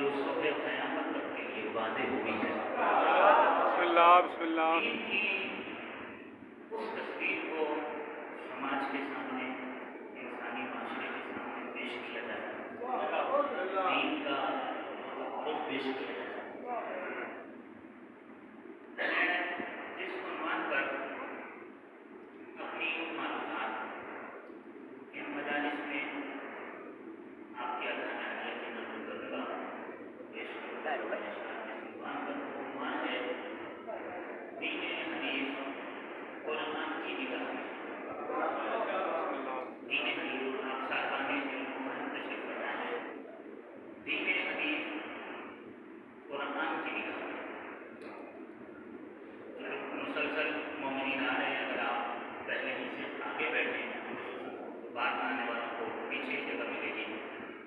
جو صبح قیامت تک کے لیے وعدے ہوئی ہے. بسم اللہ بسم اللہ. دین کی اس تصویر کو سماج کے سامنے، انسانی معاشرے کے سامنے پیش کیا جائے، دین کا رخ پیش کیا جائے. میں جس عنوان پر اپنی معلومات ان مجالس میں آپ کے اذہان کی نظر کروں گا پیش کروں گا. جس عنوان پر عنوان ہے دین حنیف قرآن کی نگاہ میں. دین حنیف آپ صاحبان علم تشریف فرما ہے. دین حنیف قرآن کی نگاہ میں. مسلسل مومنین آ رہے ہیں، اگر آپ پہلے ہی سے آگے بیٹھے ہیں تو بعد میں آنے والوں کو پیچھے جگہ ملے گی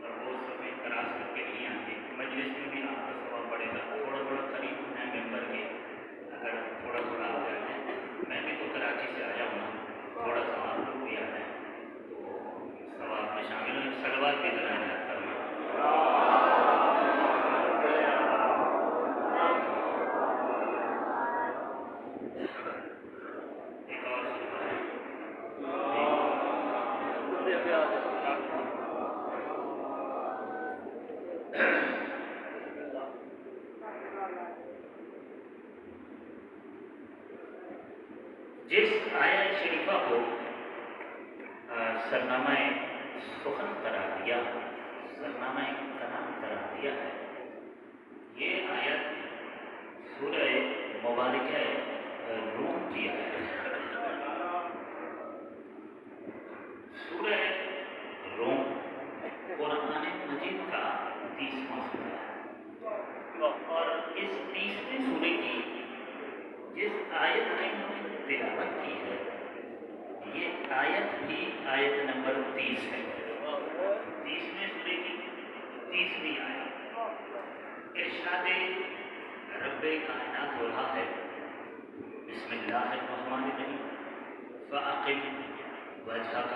اور وہ سفید کراس کر کے نہیں آئیں گے. مجلس میں بھی آپ کا ثواب بڑھے گا. تھوڑا تھوڑا قریب ہونا ہے ممبر کے، اگر تھوڑا تھوڑا آ جائیں. میں بھی تو کراچی سے آیا ہوں، تھوڑا سا آپ لوگ بھی آ جائیں تو ثواب میں شامل ہوں. صلوات بھی لگائیں فرما. جس آیت شریفہ کو سرنامہ سخن قرار دیا، سرنامہ کلام قرار دیا ہے، یہ آیت سورہ مبارکہ روم کی آیت ہے. سورہ روم قرآن مجید کا 30واں سورہ ہے، اور اس 30ویں سورے کی جس آیت میں تلاوت کی ہے یہ آیت بھی آیت نمبر 30 ہے. 30ویں سورے کی 30ویں آیت. ارشاد رب کائنات ہو رہا ہے بسم اللہ الرحمن الرحیم فاقم وجہک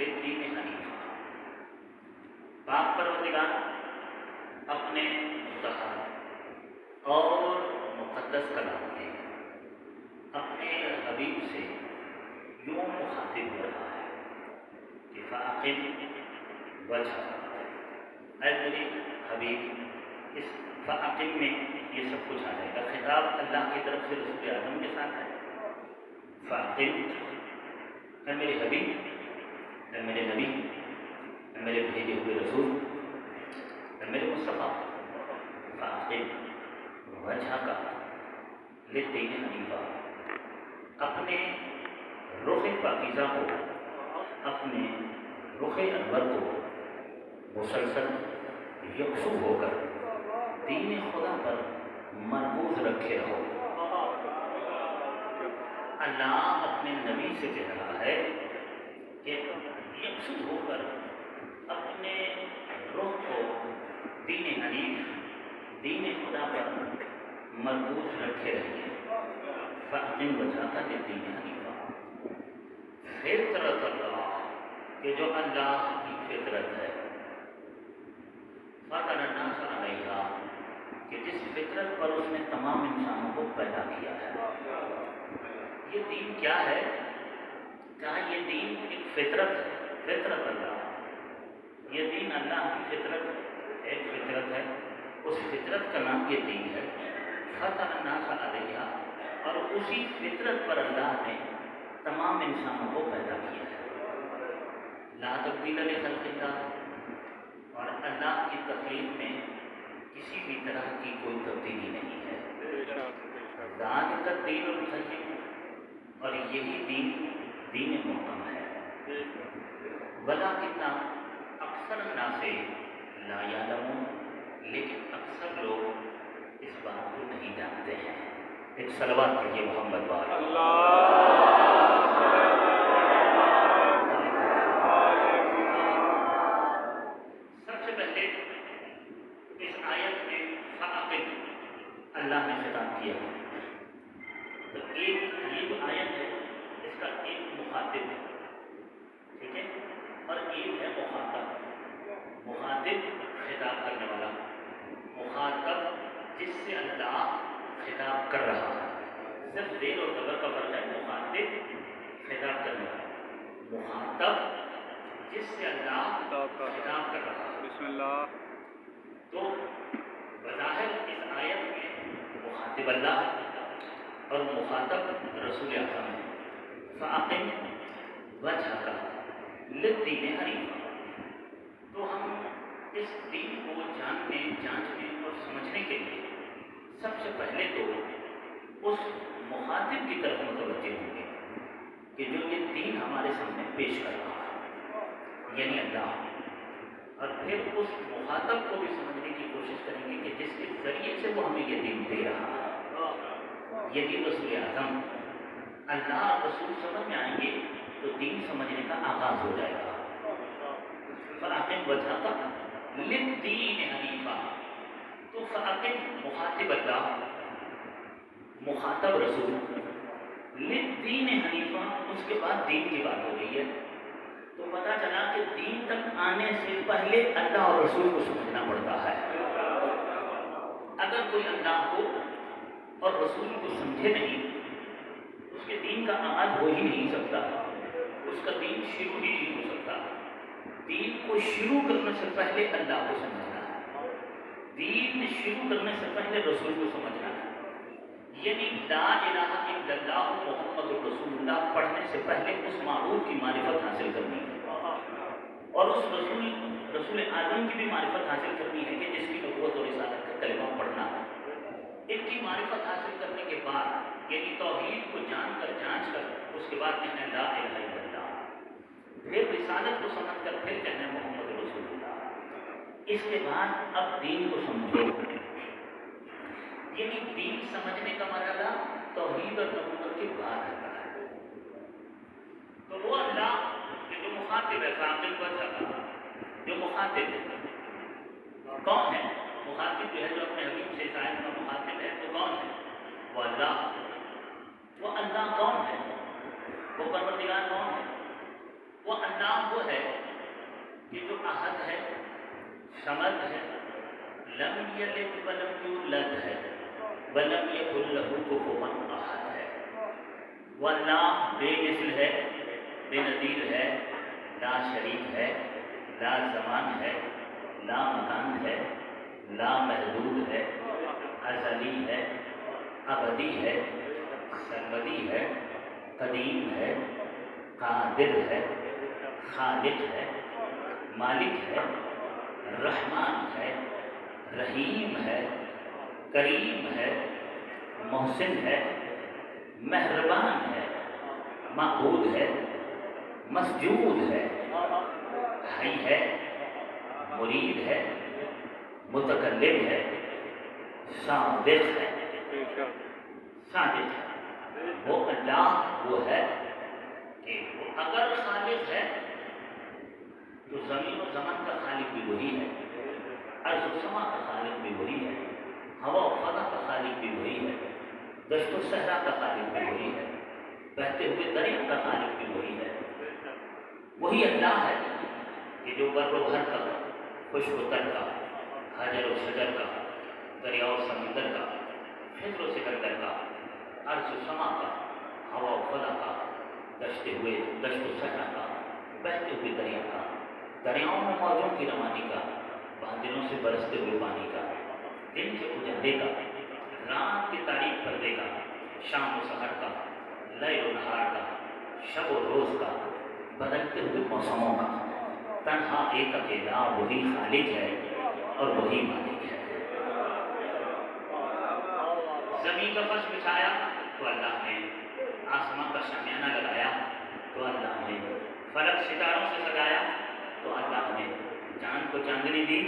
للدین حنیفا. پاک پروردگار اپنے مطہر اور مقدس کلام کے اپنے حبیب سے یوں مخاطب ہو رہا ہے کہ فاقم وجہک، اے میرے حبیب. اس فاقم میں یہ سب کچھ آ جائے گا. خطاب اللہ کی طرف سے رسول اعظم کے ساتھ ہے. فاقم، اے میرے حبیب، اے میرے نبی، اے میرے بھیجے ہوئے رسول، اے میرے مصطفیٰ، فاقم وجہک للدین حنیفا، اپنے رخ پاکیزہ کو، اپنے رخ انور کو مسلسل یکسو ہو کر دین خدا پر مرکوز رکھے رہو. اللہ اپنے نبی سے کہہ رہا ہے کہ یکسو ہو کر اپنے رخ کو دین حنیف، دین خدا پر مرکوز رکھے رہیے. فاقم وجہک للدین حنیفا، فطرت اللہ، کہ جو اللہ کی فطرت ہے، فطر الناس علیہا، کہ جس فطرت پر اس نے تمام انسانوں کو پیدا کیا ہے. یہ دین کیا ہے؟ کہا یہ دین ایک فطرت ہے. فطرت اللہ، یہ دین اللہ کی فطرت ہے، ایک فطرت ہے. اس فطرت کا نام یہ دین ہے. فطر الناس علیہا، اور اسی فطرت پر اللہ نے تمام انسانوں کو پیدا کیا ہے. لا تبدیل لخلق اللہ، اور اللہ کی تخلیق میں کسی بھی طرح کی کوئی تبدیلی نہیں ہے. ذالک الدین القیم، اور یہی دین دین محکم ہے. ولکن اکثر الناس لا یعلمون، لیکن اکثر لوگ اس بات کو نہیں جانتے ہیں. ایک صلوات پڑھیے محمد والا. سب سے پہلے اس آیت میں فاقم اللہ نے خطاب کیا. تو ایک یہ جو آیت ہے اس کا ایک مخاطب ہے، ٹھیک ہے، اور ایک ہے مخاطب. مخاطب خطاب کرنے والا، مخاطب جس سے اللہ خطاب کر رہا ہے، صرف زیر اور زبر کا فرق ہے، مخاطب خطاب کرنے والا، مخاطب جس سے اللہ خطاب کر رہا ہے۔ بسم اللہ۔ تو بظاہر اس آیت میں مخاطب اللہ اور مخاطب رسول اعظم ہے۔ فَأَقِمْ وَجْهَكَ لِلدِّينِ حَنِيفًا، تو ہم اس دین کو جاننے، جانچنے اور سمجھنے کے لیے سب سے پہلے تو اس مخاطب کی طرف متوجہ ہوں گے کہ جو یہ دین ہمارے سامنے پیش کر رہا ہے، یعنی اللہ، اور پھر اس مخاطب کو بھی سمجھنے کی کوشش کریں گے کہ جس کے ذریعے سے وہ ہمیں یہ دین دے رہا ہے، یعنی رسول اعظم۔ اللہ اور رسول سمجھ میں آئیں گے تو دین سمجھنے کا آغاز ہو جائے گا۔ فَأَقِمْ وَجْهَكَ لِلدِّينِ حَنِيفًا، تو فَأَقِمْ مخاطب اللہ، مخاطب رسول، لِلدِّينِ حَنِيفًا، اس کے بعد دین کی بات ہو رہی ہے۔ تو پتہ چلا کہ دین تک آنے سے پہلے اللہ اور رسول کو سمجھنا پڑتا ہے۔ اگر کوئی اللہ کو اور رسول کو سمجھے نہیں، اس کے دین کا آغاز ہو ہی نہیں سکتا، اس کا دین شروع ہی نہیں ہو سکتا۔ دین کو شروع کرنے سے پہلے اللہ کو سمجھنا ہے، دین شروع کرنے سے پہلے رسول کو سمجھنا ہے، یعنی لا الہ الا اللہ محمد رسول اللہ پڑھنے سے پہلے اس معبود کی معرفت حاصل کرنی ہے، اور اس رسول اعظم کی بھی معرفت حاصل کرنی ہے کہ جس کی نبوت اور رسالت کا کلمہ پڑھنا ہے۔ ان کی معرفت حاصل کرنے کے بعد، یعنی توحید کو جان کر، جانچ کر، اس کے بعد کہنا لا الہ الا اللہ، پھر رسالت کو سمجھ کر پھر کہنا محمد رسول اللہ۔ اس کے بعد اب دین کو سمجھو، یعنی دین سمجھنے کا مرحلہ توحید اور نبوت کے بعد آتا ہے۔ تو وہ اللہ کہ جو مخاطب ہے، فاقل وجہ، جو مخاطب ہے، کون ہے مخاطب؟ جو ہے جو اپنے حبیب سے شاید کا مخاطب ہے، تو کون ہے؟ وہ اللہ۔ وہ اللہ کون ہے؟ وہ پروردگار کون ہے؟ وہ اللہ وہ ہے کہ جو احد ہے، صمد ہے، لم یلد ولم یولد ہے، ولم یکن لہ کفوا احد ہے۔ وہ اللہ بے مثل ہے، بے نظیر ہے، لا شریک ہے، لا زمان ہے، لا مکان ہے، لا محدود ہے، ازلی ہے، ابدی ہے، سرمدی ہے، قدیم ہے، قادر ہے، خالق ہے، مالک ہے، رحمان ہے، رحیم ہے، کریم ہے، محسن ہے، مہربان ہے، معبود ہے، مسجود ہے، حی ہے، مرید ہے، متکلم ہے، صادق ہے، صادق ہے۔ وہ اللہ وہ ہے کہ اگر خالق ہے تو زمین و زمان کا خالق بھی وہی ہے، ارض و سما کا خالق بھی وہی ہے، ہوا و فضا کا خالق بھی وہی ہے، دشت و صحرا کا خالق بھی وہی ہے، بہتے ہوئے دریا کا خالق بھی وہی ہے۔ وہی اللہ ہے کہ جو بر و بھر کا، خشک و تر کا، حجر و شجر کا، دریا و سمندر کا، خضر و سکندر کا، ارض و سما کا، ہوا و فضا کا، دشت و صحرا کا، بہتے ہوئے دریا کا، دریاؤں میں موجوں کی روانی کا، بادلوں سے برستے ہوئے پانی کا، دن کے اجالے کا، رات کے تاریک پردے کا، شام و سحر کا، لیل و نہار کا، شب و روز کا، بدلتے ہوئے موسموں کا، تنہا ایک اکیلا وہی خالق ہے اور وہی مالک ہے۔ زمین کا فرش بچھایا تو اللہ نے، آسمان کا شامیانہ لگایا تو اللہ نے، فلک ستاروں سے سجایا تو اللہ نے، چاند کو چاندنی دی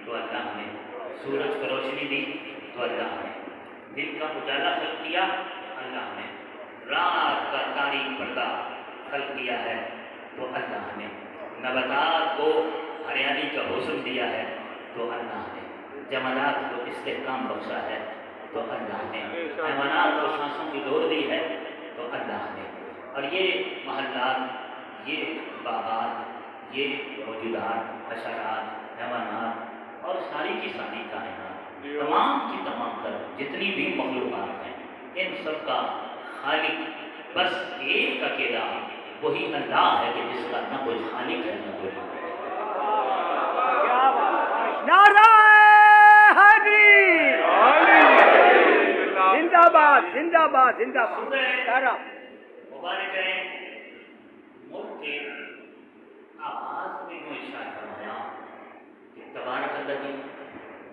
تو اللہ نے، سورج کو روشنی دی تو اللہ نے، دن کا اجالا خلق کیا اللہ نے، رات کا تاریک پردہ خلق کیا ہے تو اللہ نے، نباتات کو ہریالی کا حسن دیا ہے تو اللہ نے، جمالات کو استحکام بخشا ہے تو اللہ نے، حیوانات کو سانسوں کی ڈور دی ہے تو اللہ نے، اور یہ محلات، یہ باغات، یہ موجودات، حشرات، حیوانات اور ساری کی ساری کائنات تمام کی تمام تر جتنی بھی مخلوقات ہیں ان سب کا خالق بس ایک اکیلا وہی اللہ ہے کہ جس کا نہ کوئی خالق ہے نہ کوئی مالک ہے۔ نعرہ حیدری زندہ باد زندہ باد زندہ باد نعرہ مبارک ہے ملک کے آغاز میں جو ارشاد فرمایا کہ تبارک الذی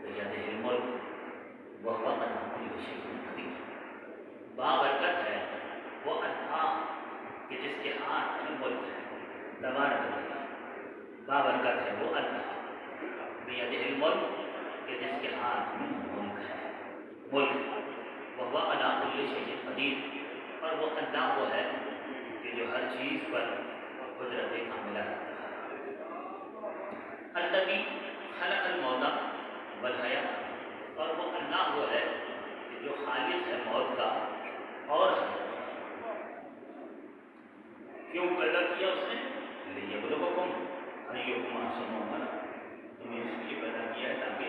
بیدہ الملک وہو علی کل شیء قدیر، بابرکت ہے وہ اللہ کہ جس کے ہاتھ میں ملک ہے، تبارک الذی بابرکت ہے وہ اللہ بیدہ الملک کہ جس کے ہاتھ میں ملک ہے، ملک وہو علی کل شیء قدیر، اور وہ اللہ وہ ہے کہ جو ہر چیز پر قدرت کاملہ رکھتا ہے۔ الذی خلق الموت والحیات، اور وہ اللہ وہ ہے کہ جو خالق ہے موت کا اور کیوں پیدا کیا اس نے؟ لیبلوکم ایکم احسن عملا، تمہیں اس لیے پیدا کیا ہے تاکہ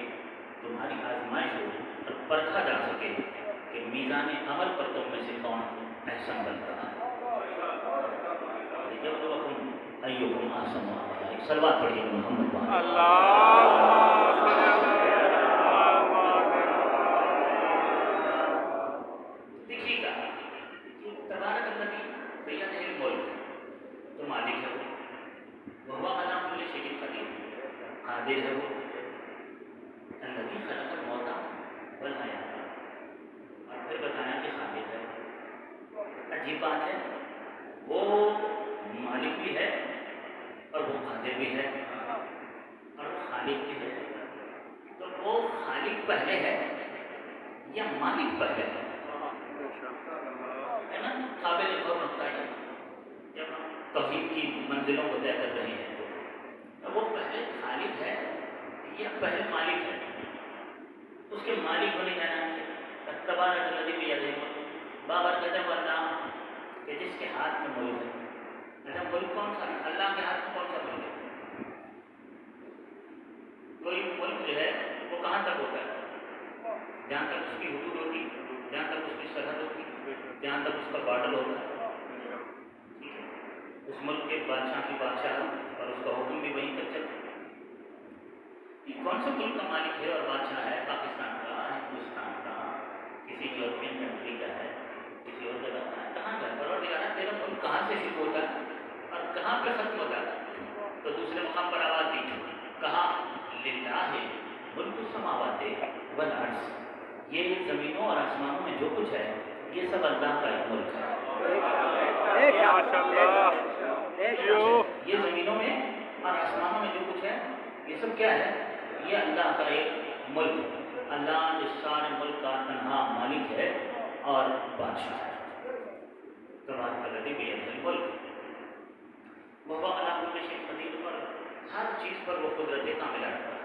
تمہاری آزمائش ہو اور پرکھا جا سکے کہ میزان عمل پر تم میں سے کون احسن بنتا ہے۔ لیبلوکم ایکم احسن عملا، ایک صلوات پڑھیے محمد دیکھیے گا کہ تبارک الذی بیدہ الملک تو مالک ہے وہ علی کل شیء قدیر، قادر ہے وہ، الذی خلق الموت والحیات، اور پھر بتایا کہ خالق ہے۔ عجیب بات ہے وہ مالک بھی ہے اور وہ قادر بھی ہے اور وہ خالق بھی ہے، تو وہ خالق پہلے ہے یا مالک پہلے ہے نا؟ قابل غور رکھتا ہے جب ہم توحید کی منزلوں کو طے کر رہے ہیں تو وہ پہلے خالق ہے یا پہلے مالک ہے؟ اس کے مالک ہونے کا نام ہے تبارک الذی بیدہ الملک، بابرکت ہے وہ اللہ کہ جس کے ہاتھ میں ملک ہے۔ اچھا ملک کون سا؟ اللہ کے ہاتھ میں کون سا ملک ہے؟ کوئی ملک جو ہے وہ کہاں تک ہوتا ہے؟ جہاں تک اس کی حدود ہوتی، جہاں تک اس کی سرحد ہوتی، جہاں تک اس کا بارڈر ہوتا ہے، اس ملک کے بادشاہ کی بادشاہ اور اس کا حکم بھی وہیں تک چلتا ہے۔ یہ کون سے ملک کا مالک ہے اور بادشاہ ہے؟ پاکستان کا، ہندوستان کا، کسی یورپین کنٹری کا ہے، کسی اور جگہ کا ہے، کہاں کا؟ پروردگار تیرا ملک کہاں سے شروع ہوتا ہے اور کہاں پہ ختم ہوتا ہے؟ تو دوسرے مقام پر آواز دی کہا للہ ملک السماوات والارض، یہ زمینوں اور آسمانوں میں جو کچھ ہے یہ سب اللہ کا ایک ملک ہے۔ یہ زمینوں میں اور آسمانوں میں جو کچھ ہے یہ سب کیا ہے؟ یہ اللہ کا ایک ملک، اللہ اس سارے ملک کا تنہا مالک ہے اور بادشاہ ہے۔ تبارک الذی بیدہ الملک وہو علی کل شیء قدیر، اور ہر چیز پر وہ قدرت کاملہ رکھتا ہے۔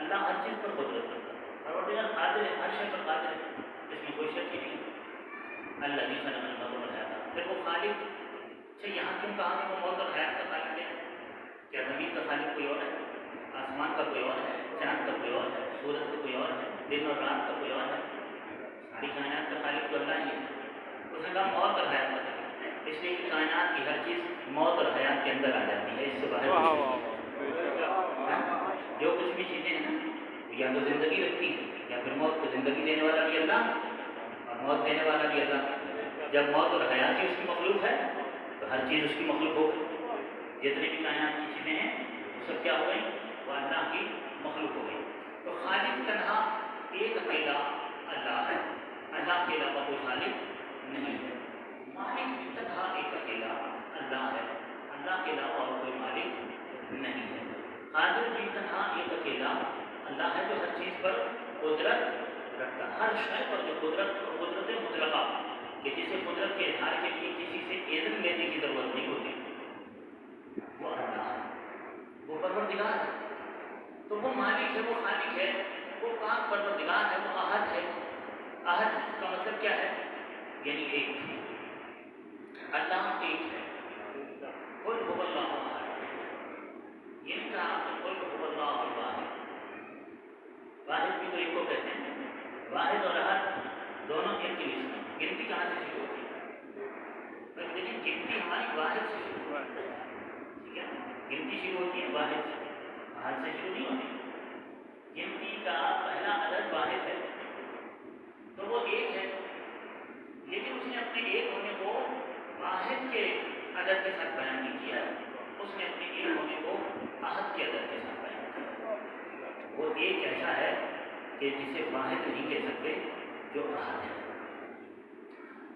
اللہ ہر چیز پر قدرت رکھتا ہے، پروردگار قادر ہے، ہر شے پر قادر ہے، اس میں کوئی شک ہی نہیں۔ الذی خلق الموت والحیات، پھر وہ خالق، اچھا یہاں کیوں کہا کہ وہ موت اور حیات کا خالق ہے؟ کیا زمین کا خالق کوئی اور ہے؟ آسمان کا کوئی اور ہے؟ چاند کا کوئی اور ہے؟ سورج کا کوئی اور ہے؟ دن اور رات کا کوئی اور ہے؟ ساری کائنات کا خالق تو اللہ ہی ہے۔ اس نے کہا موت اور حیات کا خالق، اس لیے کہ کائنات کی ہر چیز موت اور حیات کے اندر آ جاتی ہے، اس سے باہر جو کچھ بھی چیزیں ہیں نا یا تو زندگی رکھتی ہے یا پھر موت کو زندگی دینے والا بھی اللہ اور موت دینے والا بھی اللہ۔ جب موت اور حیات ہی اس کی مخلوق ہے تو ہر چیز اس کی مخلوق ہو گئی، جتنی بھی کائنات کی چیزیں ہیں وہ سب کیا ہو گئی؟ وہ اللہ کی مخلوق ہو گئی۔ تو خالق تنہا ایک اکیلا اللہ ہے، اللہ کے علاوہ کوئی خالق نہیں ہے۔ مالک بھی تنہا ایک اکیلا اللہ ہے، اللہ کے علاوہ اور کوئی مالک نہیں ہے۔ قادر بھی تنہا ایک اکیلا اللہ ہے جو ہر چیز پر قدرت رکھتا ہے، ہر شے پر جو قدرت اور قدرت مطلقہ کہ جسے قدرت کے اظہار کے لیے کسی سے اذن لینے کی ضرورت نہیں ہوتی، وہ اللہ ہے، وہ پروردگار ہے۔ تو وہ مالک ہے، وہ خالق ہے، وہ پاک پروردگار ہے، وہ احد ہے۔ احد کا مطلب کیا ہے؟ یعنی ایک، اللہ ایک ہے۔ قل هو اللہ احد، یہ نہیں کہا کہ قل هو اللہ الواحد، واحد بھی تو ایک کو کہتے ہیں، واحد اور احد دونوں ایک کے لیے گنتی کہاں سے شروع ہوتی ہے؟ لیکن گنتی ہماری واحد سے شروع ہوتی ہے، ٹھیک ہے، گنتی شروع ہوتی ہے واحد سے، احد سے شروع نہیں ہوتی۔ گنتی کا پہلا عدد واحد ہے تو وہ ایک ہے، لیکن اس نے اپنے ایک ہونے کو واحد کے عدد کے ساتھ بیان نہیں کیا، اس نے اپنے ایک ہونے کو احد کے عدد کے ساتھ بیان کیا۔ وہ ایک ایسا ہے کہ جسے واحد نہیں کہہ سکتے، جو احد ہے۔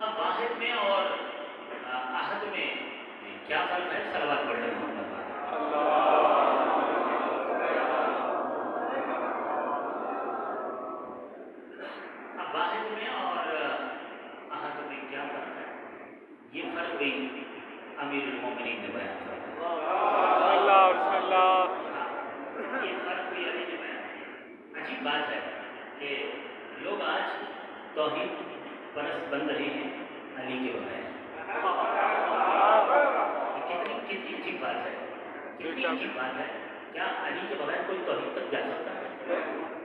اب واحد میں اور احد میں کیا فرق ہے؟ صلوات پڑھ رہے ہیں۔ اب واحد میں اور احد میں کیا فرق ہے؟ یہ فرق بھی امیر المومنین نے بیان کیا۔ یہ فرق بھی علی نے بیان کیا۔ عجیب بات ہے کہ لوگ آج توحید پرست بن رہے ہیں علی کے بغیر۔ کتنی عجیب بات ہے، کتنی عجیب بات ہے۔ کیا علی کے بغیر کوئی توحید تک جا سکتا ہے؟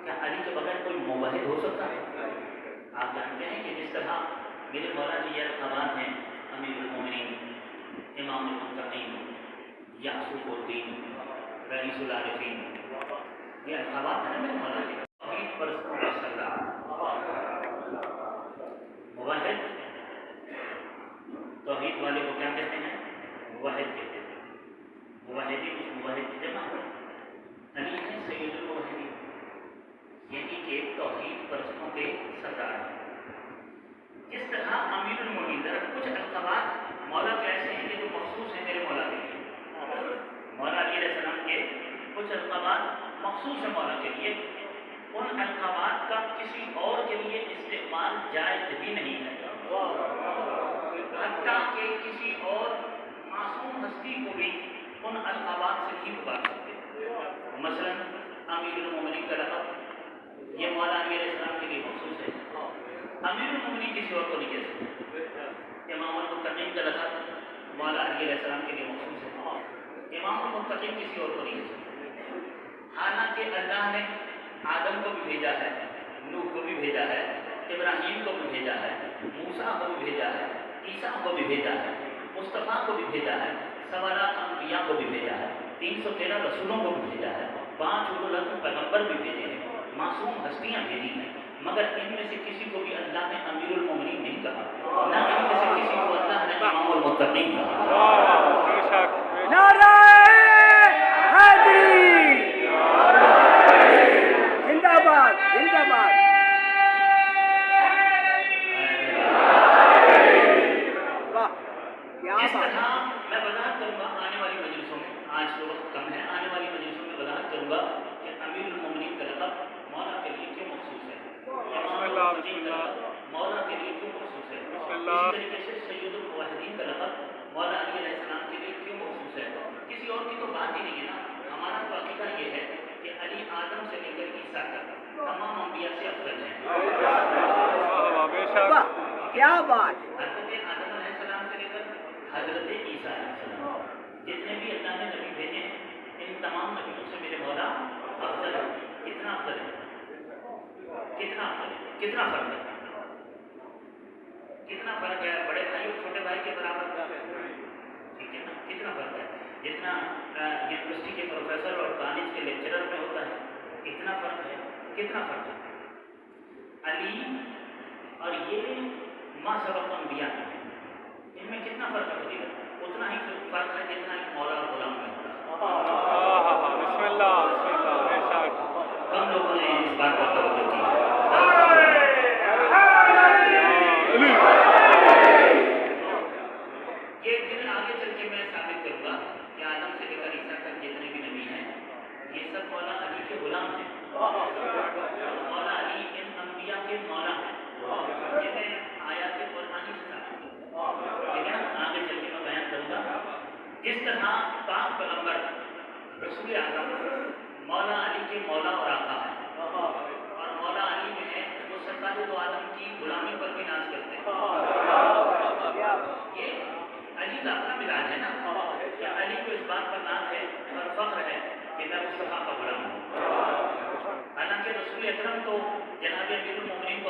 کیا علی کے بغیر کوئی موحد ہو سکتا ہے؟ آپ جانتے ہیں کہ جس طرح میرے مولا جی یہ القابات ہیں، امیر المومنین، امام المتقین، یعصوب الدین، رئیس العارفین، یہ القابات ہیں میرے مولا جی، توحید پرستوں کا سردار، موحد۔ توحید والے کو کیا کہتے ہیں؟ موحد کہتے ہیں۔ موحدین اس موحد کی جمع ہے۔ علی ہے سید الموحدین، یعنی کہ توحید پرستوں کے سردار ہیں۔ جس طرح امیر المومنین، کچھ القابات مولا کے ایسے ہیں کہ جو مخصوص ہیں میرے مولا کے لیے، مولا علیہ السلام کے کچھ القابات مخصوص ہیں مولا کے لیے، ان القابات کا کسی اور کے لیے استعمال جائز ہی نہیں ہے، حتیٰ کہ کسی اور معصوم ہستی کو بھی ان القابات سے نہیں پکار سکتے۔ مثلا امیر المومنین کا لقب یہ مولا علیہ السلام کے لیے مخصوص ہے، امیر المومنین کسی اور کو نہیں کہہ سکتے۔ امام المتقین کا لقب مولا علیہ السلام کے لیے مخصوص ہے، امام المتقین کسی اور کو نہیں کہہ سکتے۔ حالانکہ اللہ نے آدم کو بھی بھیجا ہے، نوح کو بھی بھیجا ہے، ابراہیم کو بھی بھیجا ہے، موسیٰ کو بھی بھیجا ہے، عیسیٰ کو بھی بھیجا ہے، مصطفیٰ کو بھی بھیجا ہے، 1.25 انبیاء کو بھی بھیجا ہے، 313 رسولوں کو بھی بھیجا ہے، 5 اولو العزم پیغمبر بھی بھیجے ہیں، معصوم ہستیاں بھیجی ہیں، مگر ان میں سے کسی کو بھی اللہ نے امیر المومنین نہیں کہا، نہ ان میں سے کسی کو اللہ نے امام المتقین کہا۔ نعرہ حیدری، زندہ باد، زندہ باد۔ واہ، کیا جس بات طرح میں وضاحت کروں گا آنے والی مجلسوں میں، آج تو وقت کم ہے، آنے والی مجلسوں میں وضاحت کروں گا کہ امیر المومنین کا لقب مولا کے لیے کیوں مخصوص ہے، مولا کے لیے کیوں مخصوص ہے، اسی طریقے سے سید الموحدین کا لقب مولا علیہ السلام کے لیے کیوں مخصوص ہے۔ کسی اور کی تو بات ہی نہیں ہے نا، ہمارا تو عقیدہ یہ ہے کہ علی آدم سے لے کر عیسیٰ تک تمام انبیاء سے افضل ہیں۔ واہ، کیا بات ہے۔ حضرت آدم علیہ السلام سے لے کر حضرت عیسیٰ علیہ السلام، جتنے بھی اللہ نے نبی بھیجے ہیں، ان تمام نبیوں سے میرے مولا افضل ہے۔ کتنا افضل ہے، کتنا افضل ہے، کتنا فرق ہے، کتنا فرق ہے، بڑے بھائی اور چھوٹے بھائی کے برابر، ٹھیک ہے نا، کتنا فرق ہے، جتنا یونیورسٹی کے پروفیسر اور کالج کے لیکچرر میں ہوتا ہے اتنا فرق ہے، کتنا فرق ہے۔ علی اور یہ ما سبق انبیاء ہیں، ان میں کتنا فرق ہے فضیلت، اتنا ہی فرق ہے جتنا ایک مولا اور غلام میں ہوتا ہے۔ بسم اللہ، بسم اللہ، بے شک۔ کم لوگوں نے اس بات پر توجہ کی۔ یہ دن آگے چل کے میں ثابت کروں گا کہ آدم سے لے کر عیسیٰ تک جتنے بھی نبی ہیں یہ سب مولا علی کے غلام ہیں، مولا علی ان انبیاء کے مولا ہیں، یہ میں آیات قرآنی سے ثابت کروں گا، ٹھیک ہے نا، آگے چل کے میں بیان کروں گا۔ جس طرح پاک پیغمبر رسول اعظم مولا علی کے مولا اور آقا ہیں، اور مولا علی جو ہے وہ سرکار دو عالم کی غلامی پر بھی ناز کرتے ہیں۔ یہ علی کا اپنا مزاج ہے نا، کہ علی کو اس بات پر ناز ہے اور فخر ہے کہ میں مصطفیٰ کا غلام ہوں۔ حالانکہ رسول اکرم تو جناب امیر المومنین کو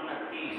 29